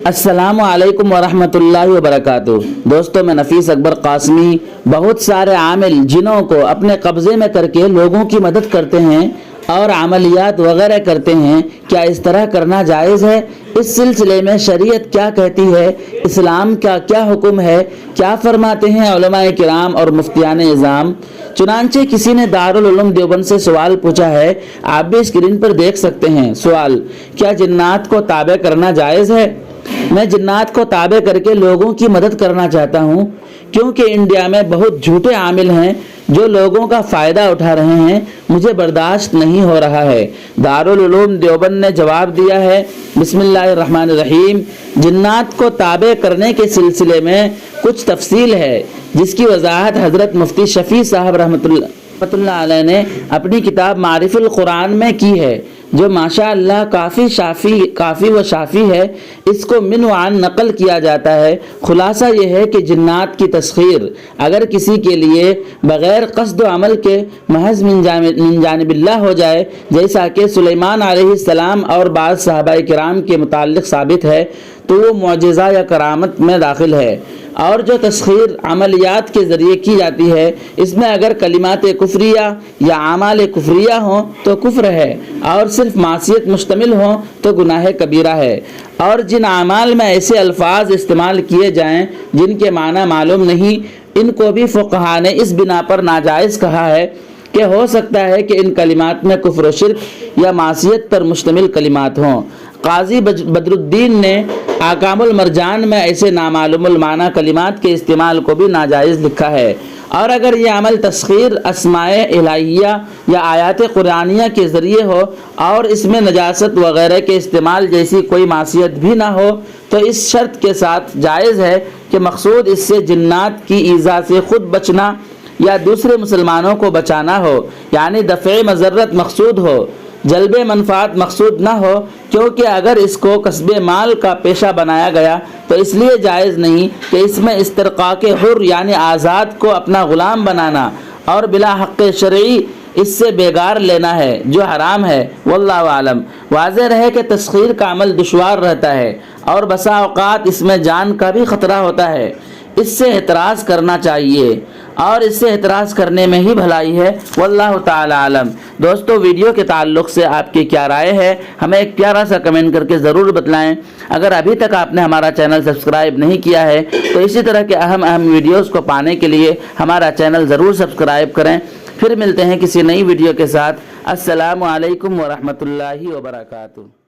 السلام علیکم ورحمۃ اللہ وبرکاتہ۔ دوستو، میں نفیس اکبر قاسمی بہت سارے عامل جنوں کو اپنے قبضے میں کر کے لوگوں کی مدد کرتے ہیں اور عملیات وغیرہ کرتے ہیں، کیا اس طرح کرنا جائز ہے؟ اس سلسلے میں شریعت کیا کہتی ہے؟ اسلام کا کیا حکم ہے؟ کیا فرماتے ہیں علماء کرام اور مفتیان اعظام؟ چنانچہ کسی نے دارالعلوم دیوبند سے سوال پوچھا ہے، آپ بھی اسکرین پر دیکھ سکتے ہیں سوال: کیا جنات کو تابع کرنا جائز ہے؟ میں جنات کو تابع کر کے لوگوں کی مدد کرنا چاہتا ہوں، کیونکہ انڈیا میں بہت جھوٹے عامل ہیں جو لوگوں کا فائدہ اٹھا رہے ہیں، مجھے برداشت نہیں ہو رہا ہے۔ دارالعلوم دیوبند نے جواب دیا ہے، بسم اللہ الرحمن الرحیم، جنات کو تابع کرنے کے سلسلے میں کچھ تفصیل ہے، جس کی وضاحت حضرت مفتی شفیع صاحب رحمۃ اللہ علیہ نے اپنی کتاب معارف القرآن میں کی ہے، جو ماشاءاللہ کافی و شافی ہے۔ اس کو من وعن نقل کیا جاتا ہے۔ خلاصہ یہ ہے کہ جنات کی تسخیر اگر کسی کے لیے بغیر قصد و عمل کے محض من جانب اللہ ہو جائے، جیسا کہ سلیمان علیہ السلام اور بعض صحابہ کرام کے متعلق ثابت ہے، تو وہ معجزہ یا کرامت میں داخل ہے۔ اور جو تسخیر عملیات کے ذریعے کی جاتی ہے، اس میں اگر کلمات کفریہ یا اعمال کفریہ ہوں تو کفر ہے، اور صرف معصیت مشتمل ہوں تو گناہ کبیرہ ہے۔ اور جن اعمال میں ایسے الفاظ استعمال کیے جائیں جن کے معنی معلوم نہیں، ان کو بھی فقہا نے اس بنا پر ناجائز کہا ہے کہ ہو سکتا ہے کہ ان کلمات میں کفر و شرک یا معصیت پر مشتمل کلمات ہوں۔ قاضی بدر الدین نے احکام المرجان میں ایسے نامعلوم المعنی کلمات کے استعمال کو بھی ناجائز لکھا ہے۔ اور اگر یہ عمل تسخیر اسماء الہیہ یا آیات قرآنیہ کے ذریعے ہو اور اس میں نجاست وغیرہ کے استعمال جیسی کوئی معصیت بھی نہ ہو، تو اس شرط کے ساتھ جائز ہے کہ مقصود اس سے جنات کی ایذا سے خود بچنا یا دوسرے مسلمانوں کو بچانا ہو، یعنی دفع مضرت مقصود ہو، جلب منفعت مقصود نہ ہو، کیونکہ اگر اس کو کسب مال کا پیشہ بنایا گیا تو اس لیے جائز نہیں کہ اس میں استرقاق حر یعنی آزاد کو اپنا غلام بنانا اور بلا حق شرعی اس سے بیگار لینا ہے، جو حرام ہے۔ واللہ عالم۔ واضح رہے کہ تسخیر کا عمل دشوار رہتا ہے اور بسا اوقات اس میں جان کا بھی خطرہ ہوتا ہے۔ اس سے احتراز کرنا چاہیے اور اس سے احتراز کرنے میں ہی بھلائی ہے۔ واللہ تعالی عالم۔ دوستو، ویڈیو کے تعلق سے آپ کی کیا رائے ہے؟ ہمیں ایک پیارا سا کمنٹ کر کے ضرور بتلائیں۔ اگر ابھی تک آپ نے ہمارا چینل سبسکرائب نہیں کیا ہے تو اسی طرح کے اہم ویڈیوز کو پانے کے لیے ہمارا چینل ضرور سبسکرائب کریں۔ پھر ملتے ہیں کسی نئی ویڈیو کے ساتھ۔ السلام علیکم ورحمۃ اللہ وبرکاتہ۔